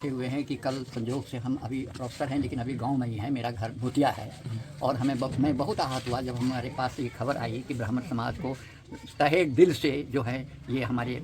हुए हैं कि कल संजोग से हम अभी प्रोफेसर हैं लेकिन अभी गांव में ही है। मेरा घर भूतिया है और मैं बहुत आहत हुआ जब हमारे पास ये खबर आई कि ब्राह्मण समाज को तहे दिल से जो है ये हमारे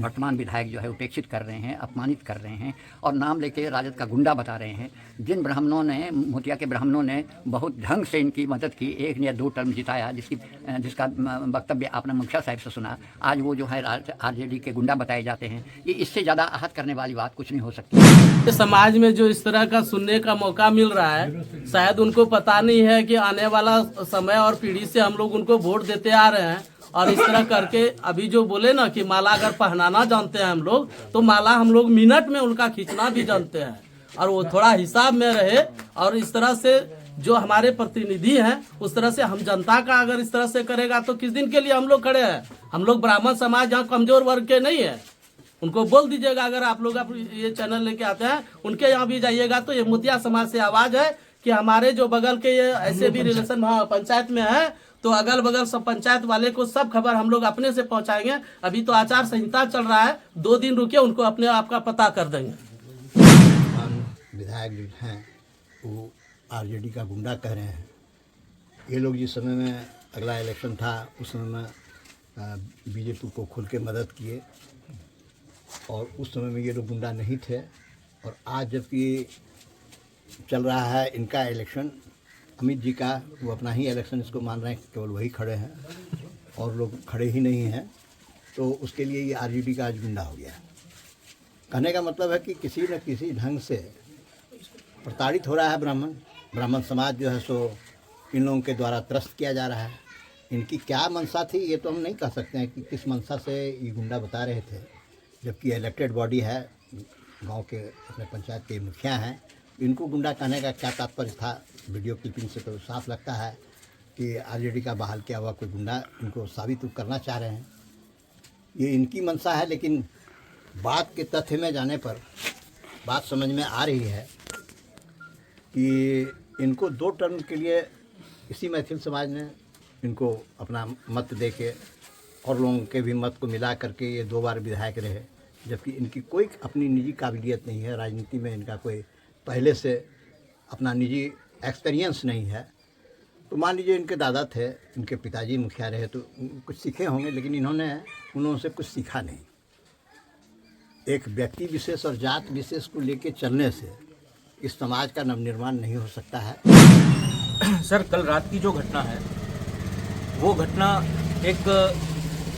वर्तमान विधायक जो है उपेक्षित कर रहे हैं, अपमानित कर रहे हैं और नाम लेके राजद का गुंडा बता रहे हैं। जिन ब्राह्मणों ने, भूतिया के ब्राह्मणों ने बहुत ढंग से इनकी मदद की, 1 या 2 टर्म जिताया, जिसका वक्तव्य आपने मुखिया साहब से सुना, आज वो जो है आरजेडी के गुंडा बताए जाते हैं। ये इससे ज़्यादा आहत करने वाली बात कुछ नहीं हो सकती। समाज में जो इस तरह का सुनने का मौका मिल रहा है, शायद उनको पता नहीं है कि आने वाला समय और पीढ़ी से हम लोग उनको वोट देते आ रहे हैं और इस तरह करके अभी जो बोले ना कि माला अगर पहनाना जानते हैं हम लोग, तो माला हम लोग मिनट में उनका खींचना भी जानते हैं और वो थोड़ा हिसाब में रहे। और इस तरह से जो हमारे प्रतिनिधि हैं उस तरह से हम जनता का अगर इस तरह से करेगा तो किस दिन के लिए हम लोग खड़े हैं। हम लोग ब्राह्मण समाज यहाँ कमजोर वर्ग के नहीं है, उनको बोल दीजिएगा। अगर आप लोग ये चैनल लेके आते हैं उनके यहाँ भी जाइएगा तो ये मुतिया समाज से आवाज है कि हमारे जो बगल के ये ऐसे भी रिलेशन पंचायत में है, तो अगल बगल सब पंचायत वाले को सब खबर हम लोग अपने से पहुंचाएंगे। अभी तो आचार संहिता चल रहा है, 2 दिन रुकिए, उनको अपने आप का पता कर देंगे। विधायक जो हैं वो आरजेडी का गुंडा कह रहे हैं। ये लोग जिस समय में अगला इलेक्शन था उस समय में बीजेपी को खुल के मदद किए और उस समय में ये लोग गुंडा नहीं थे। और आज जबकि चल रहा है इनका इलेक्शन, अमित जी का, वो अपना ही इलेक्शन इसको मान रहे हैं, केवल वही खड़े हैं और लोग खड़े ही नहीं हैं, तो उसके लिए ये आरजेडी का आज गुंडा हो गया। कहने का मतलब है कि किसी न किसी ढंग से प्रताड़ित हो रहा है ब्राह्मण समाज जो है सो इन लोगों के द्वारा त्रस्त किया जा रहा है। इनकी क्या मंशा थी ये तो हम नहीं कह सकते हैं कि किस मंशा से ये गुंडा बता रहे थे, जबकि इलेक्टेड बॉडी है, गांव के अपने पंचायत के मुखिया हैं। इनको गुंडा कहने का क्या तात्पर्य था? वीडियो क्लिपिंग से तो साफ लगता है कि आरजेडी का बहाल किया हुआ कोई गुंडा इनको साबित करना चाह रहे हैं। ये इनकी मंशा है, लेकिन बात के तथ्य में जाने पर बात समझ में आ रही है कि इनको 2 टर्म के लिए इसी मैथिल समाज ने इनको अपना मत दे के और लोगों के भी मत को मिला करके ये 2 बार विधायक रहे, जबकि इनकी कोई अपनी निजी काबिलियत नहीं है। राजनीति में इनका कोई पहले से अपना निजी एक्सपीरियंस नहीं है। तो मान लीजिए इनके दादा थे, इनके पिताजी मुखिया रहे, तो कुछ सीखे होंगे, लेकिन इन्होंने उनसे कुछ सीखा नहीं। एक व्यक्ति विशेष और जात विशेष को लेके चलने से इस समाज का नवनिर्माण नहीं हो सकता है। सर, कल रात की जो घटना है वो घटना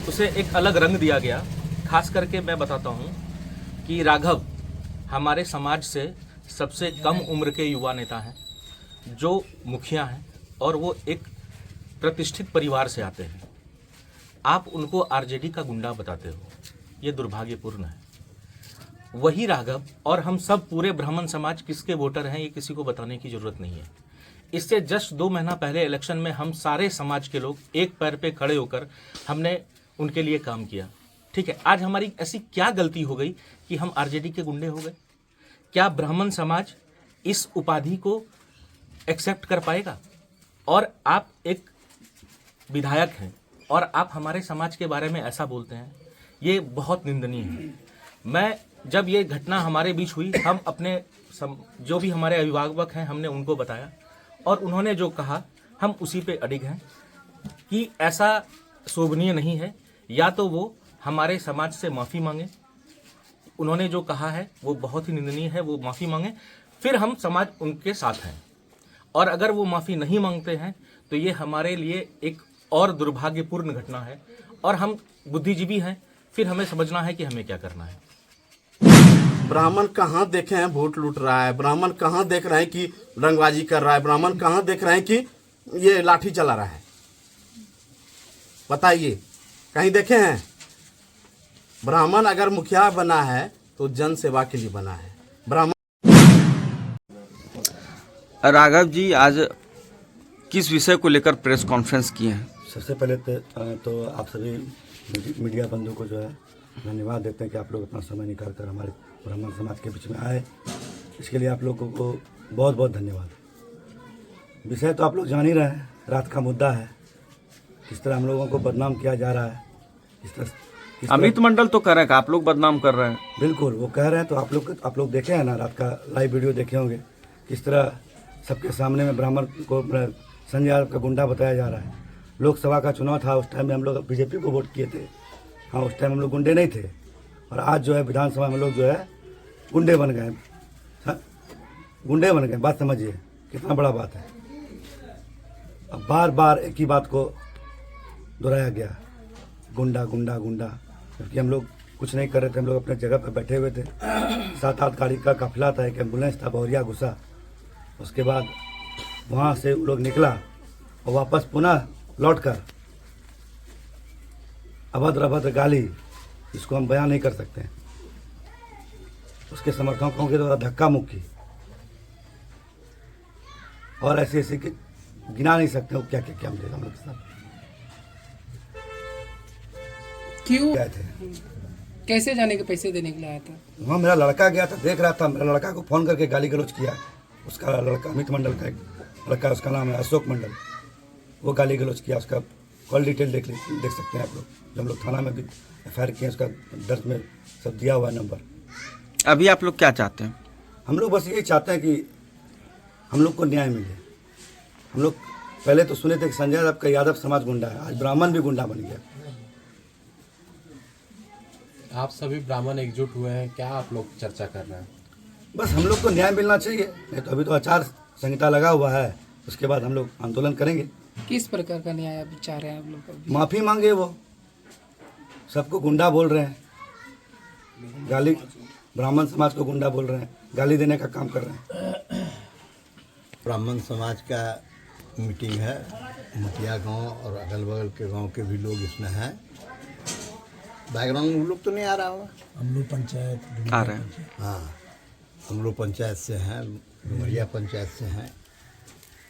उसे एक अलग रंग दिया गया। खास करके मैं बताता हूँ कि राघव हमारे समाज से सबसे कम उम्र के युवा नेता हैं, जो मुखिया हैं और वो एक प्रतिष्ठित परिवार से आते हैं। आप उनको आरजेडी का गुंडा बताते हो, ये दुर्भाग्यपूर्ण है। वही राघव और हम सब पूरे ब्राह्मण समाज किसके वोटर हैं ये किसी को बताने की जरूरत नहीं है। इससे जस्ट 2 महीना पहले इलेक्शन में हम सारे समाज के लोग एक पैर पे खड़े होकर हमने उनके लिए काम किया। ठीक है, आज हमारी ऐसी क्या गलती हो गई कि हम आरजेडी के गुंडे हो गए? क्या ब्राह्मण समाज इस उपाधि को एक्सेप्ट कर पाएगा? और आप एक विधायक हैं और आप हमारे समाज के बारे में ऐसा बोलते हैं, ये बहुत निंदनीय है। मैं जब ये घटना हमारे बीच हुई, हम अपने जो भी हमारे अभिभावक हैं हमने उनको बताया और उन्होंने जो कहा हम उसी पे अडिग हैं कि ऐसा शोभनीय नहीं है। या तो वो हमारे समाज से माफ़ी मांगे, उन्होंने जो कहा है वो बहुत ही निंदनीय है, वो माफ़ी मांगे, फिर हम समाज उनके साथ हैं। और अगर वो माफ़ी नहीं मांगते हैं तो ये हमारे लिए एक और दुर्भाग्यपूर्ण घटना है और हम बुद्धिजीवी हैं, फिर हमें समझना है कि हमें क्या करना है। ब्राह्मण कहाँ देखे हैं वोट लूट रहा है? ब्राह्मण कहाँ देख रहे हैं कि रंगबाजी कर रहा है? ब्राह्मण कहाँ देख रहे हैं कि ये लाठी चला रहा है? बताइए, कहीं देखे हैं? ब्राह्मण अगर मुखिया बना है तो जन सेवा के लिए बना है। ब्राह्मण राघव जी आज किस विषय को लेकर प्रेस कॉन्फ्रेंस किए हैं? सबसे पहले तो आप सभी मीडिया बंधुओं को जो है धन्यवाद देते हैं कि आप लोग अपना समय निकाल कर हमारे ब्राह्मण समाज के बीच में आए। इसके लिए आप लोगों को बहुत बहुत धन्यवाद। विषय तो आप लोग जान ही रहे हैं, रात का मुद्दा है, किस तरह हम लोगों को बदनाम किया जा रहा है, किस तरह अमित मंडल तो कह रहे हैं कि आप लोग बदनाम कर रहे हैं। बिल्कुल वो कह रहे हैं, तो आप लोग देखे हैं ना, रात का लाइव वीडियो देखे होंगे किस तरह सबके सामने में ब्राह्मण को संजय यादव का गुंडा बताया जा रहा है। लोकसभा का चुनाव था, उस टाइम में हम लोग बीजेपी को वोट किए थे। हाँ, उस टाइम हम लोग गुंडे नहीं थे, और आज जो है विधानसभा में लोग जो है गुंडे बन गए। हाँ, गुंडे बन गए। बात समझिए कितना बड़ा बात है। अब बार बार एक ही बात को दोहराया गया, गुंडा गुंडा गुंडा, जबकि हम लोग कुछ नहीं कर रहे थे। हम लोग अपने जगह पर बैठे हुए थे। 7-8 गाड़ी का काफिला था, एक एम्बुलेंस था, बहरिया घुसा। उसके बाद वहाँ से वो लोग निकला और वापस पुनः लौटकर अभद्र अभद्र गाली, जिसको हम बयान नहीं कर सकते, उसके समर्थकों के द्वारा धक्का मुक्की और ऐसे ऐसे कि गिना नहीं सकते वो क्या क्या क्या मिलेगा हम लोग के साथ। क्यों, गए थे कैसे जाने के पैसे देने के लिए आया था? वहाँ मेरा लड़का गया था, देख रहा था। मेरा लड़का को फ़ोन करके गाली गलौज किया। उसका लड़का अमित मंडल का एक लड़का, उसका नाम है अशोक मंडल, वो गाली गलौज किया। उसका कॉल डिटेल देख सकते हैं आप लोग। जब हम लोग थाना में भी FIR किए, उसका दर्ज में सब दिया हुआ है नंबर। अभी आप लोग क्या चाहते हैं? हम लोग बस यही चाहते हैं कि हम लोग को न्याय मिले। हम लोग पहले तो सुने थे कि संजय यादव का यादव समाज गुंडा है, आज ब्राह्मण भी गुंडा बन गया। आप सभी ब्राह्मण एकजुट हुए हैं, क्या आप लोग चर्चा कर रहे हैं? बस हम लोग को न्याय मिलना चाहिए, नहीं तो अभी तो आचार संहिता लगा हुआ है, उसके बाद हम लोग आंदोलन करेंगे। किस प्रकार का न्याय आप चाह रहे हैं आप लोग अभी? माफ़ी मांगे, वो सबको गुंडा बोल रहे हैं, गाली, ब्राह्मण समाज को गुंडा बोल रहे हैं, गाली देने का काम कर रहे हैं। ब्राह्मण समाज का मीटिंग है, मटिया गांव और अगल बगल के गांव के भी लोग इसमें हैं। बैकग्राउंड में लोग तो नहीं आ रहा होगा? अमलू पंचायत आ रहे हैं। हाँ, अमलू पंचायत से हैं, डुमरिया पंचायत से हैं।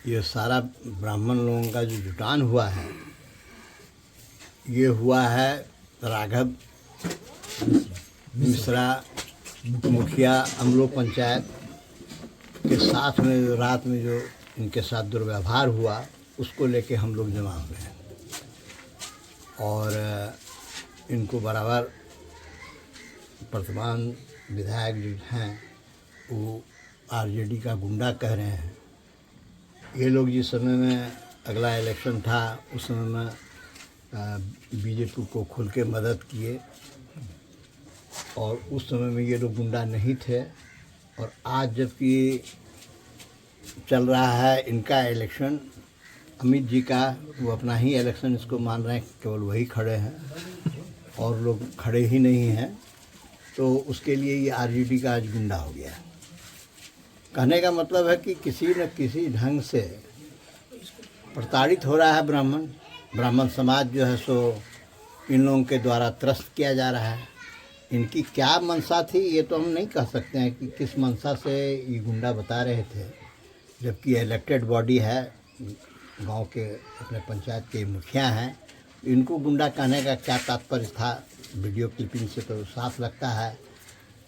ये सारा ब्राह्मण लोगों का जो जुटान हुआ है, ये हुआ है राघव मिश्रा मुखिया अमलो पंचायत के साथ में जो रात में जो इनके साथ दुर्व्यवहार हुआ, उसको लेके हम लोग जमा हुए हैं। और इनको बराबर वर्तमान विधायक जो हैं वो RJD का गुंडा कह रहे हैं। ये लोग जिस समय में अगला इलेक्शन था, उस समय में BJP को खुल के मदद किए, और उस समय में ये लोग गुंडा नहीं थे। और आज जबकि चल रहा है इनका इलेक्शन, अमित जी का, वो अपना ही इलेक्शन इसको मान रहे हैं, केवल वही खड़े हैं और लोग खड़े ही नहीं हैं, तो उसके लिए ये RJD का आज गुंडा हो गया। कहने का मतलब है कि किसी न किसी ढंग से प्रताड़ित हो रहा है ब्राह्मण समाज जो है, सो इन लोगों के द्वारा त्रस्त किया जा रहा है। इनकी क्या मंशा थी ये तो हम नहीं कह सकते हैं कि किस मंशा से ये गुंडा बता रहे थे, जबकि इलेक्टेड बॉडी है, गांव के अपने पंचायत के मुखिया हैं। इनको गुंडा कहने का क्या तात्पर्य था? वीडियो क्लिपिंग से तो साफ लगता है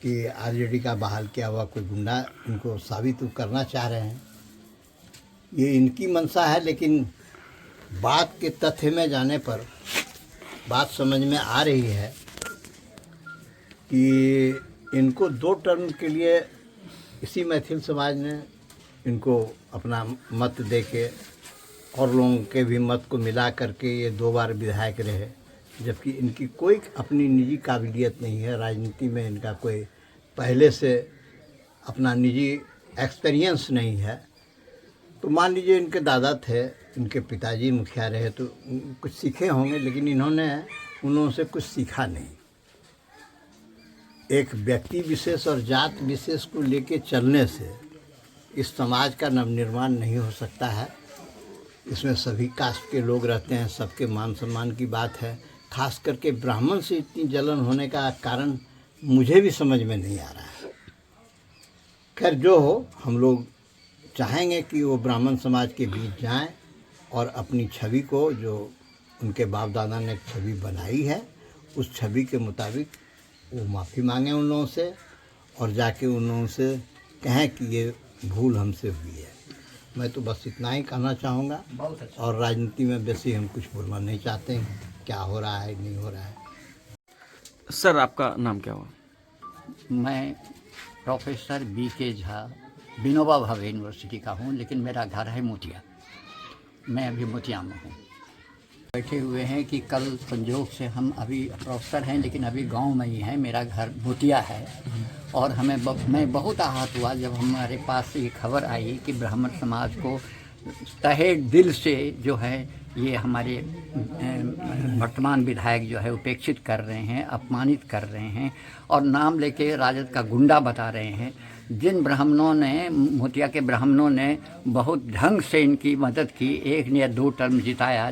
कि RJD का बहाल किया हुआ कोई गुंडा इनको साबित करना चाह रहे हैं। ये इनकी मंशा है, लेकिन बात के तथ्य में जाने पर बात समझ में आ रही है कि इनको 2 टर्म के लिए इसी मैथिल समाज ने इनको अपना मत दे के और लोगों के भी मत को मिला करके ये 2 बार विधायक रहे, जबकि इनकी कोई अपनी निजी काबिलियत नहीं है। राजनीति में इनका कोई पहले से अपना निजी एक्सपीरियंस नहीं है। तो मान लीजिए इनके दादा थे, इनके पिताजी मुखिया रहे, तो कुछ सीखे होंगे, लेकिन इन्होंने उनसे कुछ सीखा नहीं। एक व्यक्ति विशेष और जात विशेष को लेके चलने से इस समाज का नवनिर्माण नहीं हो सकता है। इसमें सभी कास्ट के लोग रहते हैं, सबके मान सम्मान की बात है। खास करके ब्राह्मण से इतनी जलन होने का कारण मुझे भी समझ में नहीं आ रहा है। खैर जो हो, हम लोग चाहेंगे कि वो ब्राह्मण समाज के बीच जाएं और अपनी छवि को, जो उनके बाप दादा ने छवि बनाई है, उस छवि के मुताबिक वो माफ़ी मांगें उन लोगों से, और जाके उन लोगों से कहें कि ये भूल हमसे हुई है। मैं तो बस इतना ही कहना चाहूँगा, और राजनीति में वैसे हम कुछ बोलना नहीं चाहते हैं, क्या हो रहा है नहीं हो रहा है। सर आपका नाम क्या हुआ? मैं professor BK Jha Vinoba Bhave university का हूँ, लेकिन मेरा घर है मोतिया। मैं अभी मोतिया में हूँ। बैठे हुए हैं कि कल संजोग से हम अभी प्रोफेसर हैं लेकिन अभी गांव में ही हैं। मेरा घर मोतिया है और मैं बहुत आहत हुआ जब हमारे पास ये खबर आई कि ब्राह्मण समाज को तहे दिल से जो है ये हमारे वर्तमान विधायक जो है उपेक्षित कर रहे हैं, अपमानित कर रहे हैं और नाम लेके राजद का गुंडा बता रहे हैं। जिन ब्राह्मणों ने, मोतिया के ब्राह्मणों ने बहुत ढंग से इनकी मदद की, 1 या 2 टर्म जिताया,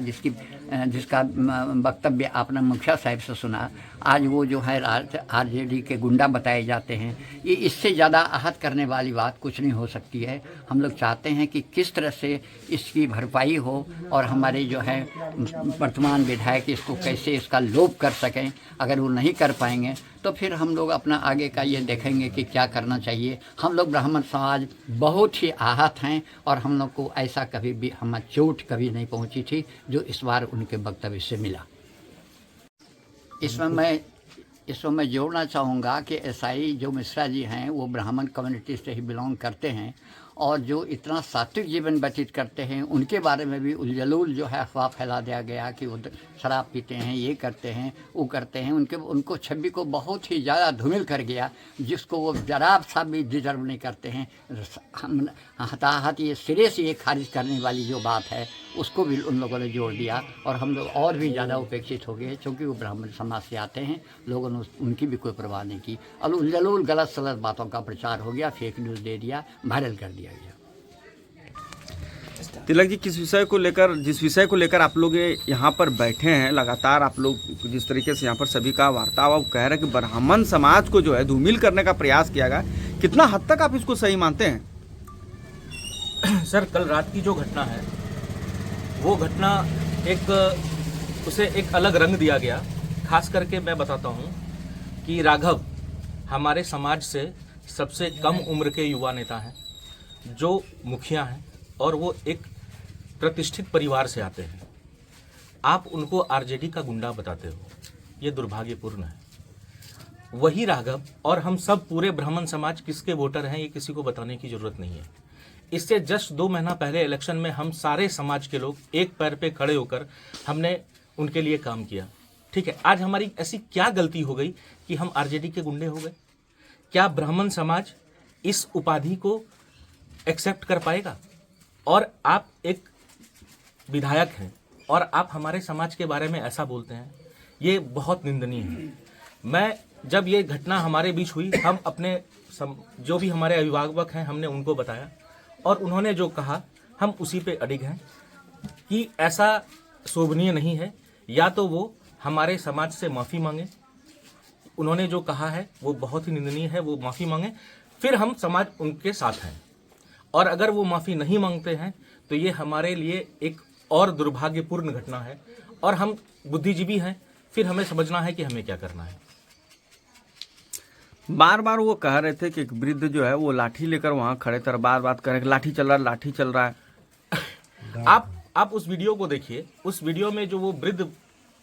जिसका वक्तव्य आपने मुखिया साहब से सुना। आज वो जो है RJD के गुंडा बताए जाते हैं। ये इससे ज़्यादा आहत करने वाली बात कुछ नहीं हो सकती है। हम लोग चाहते हैं कि किस तरह से इसकी भरपाई हो और हमारे जो है वर्तमान विधायक इसको कैसे इसका लोप कर सकें। अगर वो नहीं कर पाएंगे तो फिर हम लोग अपना आगे का ये देखेंगे कि क्या करना चाहिए। हम लोग ब्राह्मण समाज बहुत ही आहत हैं और हम लोग को ऐसा कभी भी हमें चोट कभी नहीं पहुंची थी जो इस बार उनके वक्तव्य से मिला। इसमें मैं जोड़ना चाहूँगा कि SI जो मिश्रा जी हैं वो ब्राह्मण कम्युनिटी से ही बिलोंग करते हैं और जो इतना सात्विक जीवन व्यतीत करते हैं उनके बारे में भी उलझलूल जो है अफवाह फैला दिया गया कि वो शराब पीते हैं, ये करते हैं, वो करते हैं। उनको छवि को बहुत ही ज़्यादा धूमिल कर गया, जिसको वो जरा सा भी डिजर्व नहीं करते हैं। हताहत ये सिरे से ये खारिज करने वाली जो बात है उसको भी उन लोगों ने जोड़ दिया और हम लोग और भी ज़्यादा उपेक्षित हो गए क्योंकि वो ब्राह्मण समाज से आते हैं। लोगों ने उनकी भी कोई परवाह नहीं की और उलझलूल गलत सलत बातों का प्रचार हो गया, फेक न्यूज़ दे दिया, वायरल कर दिया गया। तिलक जी, जिस विषय को लेकर आप लोग यहाँ पर बैठे हैं, लगातार आप लोग जिस तरीके से यहाँ पर सभी का वार्तालाप कह रहे हैं कि ब्राह्मण समाज को जो है धूमिल करने का प्रयास किया गया, कितना हद तक आप इसको सही मानते हैं? सर, कल रात की जो घटना है वो घटना उसे एक अलग रंग दिया गया। खास करके मैं बताता हूँ कि राघव हमारे समाज से सबसे कम उम्र के युवा नेता हैं, जो मुखिया हैं और वो एक प्रतिष्ठित परिवार से आते हैं। आप उनको RJD का गुंडा बताते हो, ये दुर्भाग्यपूर्ण है। वही राघव और हम सब पूरे ब्राह्मण समाज किसके वोटर हैं ये किसी को बताने की जरूरत नहीं है। इससे जस्ट 2 महीना पहले इलेक्शन में हम सारे समाज के लोग एक पैर पे खड़े होकर हमने उनके लिए काम किया। ठीक है, आज हमारी ऐसी क्या गलती हो गई कि हम RJD के गुंडे हो गए? क्या ब्राह्मण समाज इस उपाधि को एक्सेप्ट कर पाएगा? और आप एक विधायक हैं और आप हमारे समाज के बारे में ऐसा बोलते हैं, ये बहुत निंदनीय है। मैं जब ये घटना हमारे बीच हुई, हम अपने जो भी हमारे अभिभावक हैं हमने उनको बताया और उन्होंने जो कहा हम उसी पे अडिग हैं कि ऐसा शोभनीय नहीं है। या तो वो हमारे समाज से माफ़ी मांगे, उन्होंने जो कहा है वो बहुत ही निंदनीय है, वो माफ़ी मांगे, फिर हम समाज उनके साथ हैं। और अगर वो माफ़ी नहीं मांगते हैं तो ये हमारे लिए एक और दुर्भाग्यपूर्ण घटना है और हम बुद्धिजीवी हैं, फिर हमें समझना है कि हमें क्या करना है। बार बार वो कह रहे थे कि एक वृद्ध जो है वो लाठी लेकर वहाँ खड़े थे, बार कह रहे कि लाठी चल रहा है। आप उस वीडियो को देखिए। उस वीडियो में जो वो वृद्ध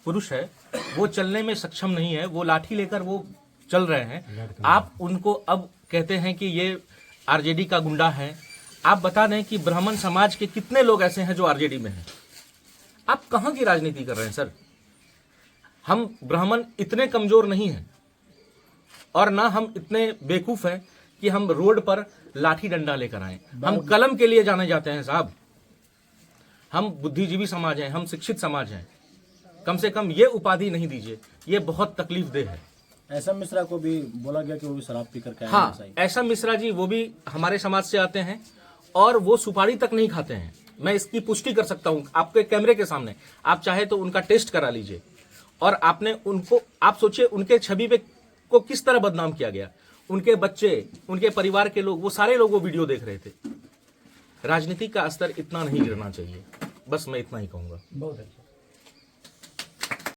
पुरुष है वो चलने में सक्षम नहीं है, वो लाठी लेकर वो चल रहे हैं। आप उनको अब कहते हैं कि ये RJD का गुंडा है। आप बता दें कि ब्राह्मण समाज के कितने लोग ऐसे हैं जो RJD में हैं। आप कहाँ की राजनीति कर रहे हैं सर? हम ब्राह्मण इतने कमजोर नहीं हैं और ना हम इतने बेवकूफ हैं कि हम रोड पर लाठी डंडा लेकर आए। हम कलम के लिए जाने जाते हैं साहब। हम बुद्धिजीवी समाज हैं, हम शिक्षित समाज हैं। कम से कम ये उपाधि नहीं दीजिए, ये बहुत तकलीफ देह है। ऐसा मिश्रा को भी बोला गया कि वो भी शराब पी करके आए। हाँ, ऐसा मिश्रा जी वो भी हमारे समाज से आते हैं और वो सुपारी तक नहीं खाते हैं। मैं इसकी पुष्टि कर सकता हूँ आपके कैमरे के सामने। आप चाहे तो उनका टेस्ट करा लीजिए। और आपने उनको, आप सोचिए उनके छवि पे को किस तरह बदनाम किया गया। उनके बच्चे, उनके परिवार के लोग, वो सारे लोग वो वीडियो देख रहे थे। राजनीति का स्तर इतना नहीं गिरना चाहिए, बस मैं इतना ही कहूँगा। बहुत अच्छा।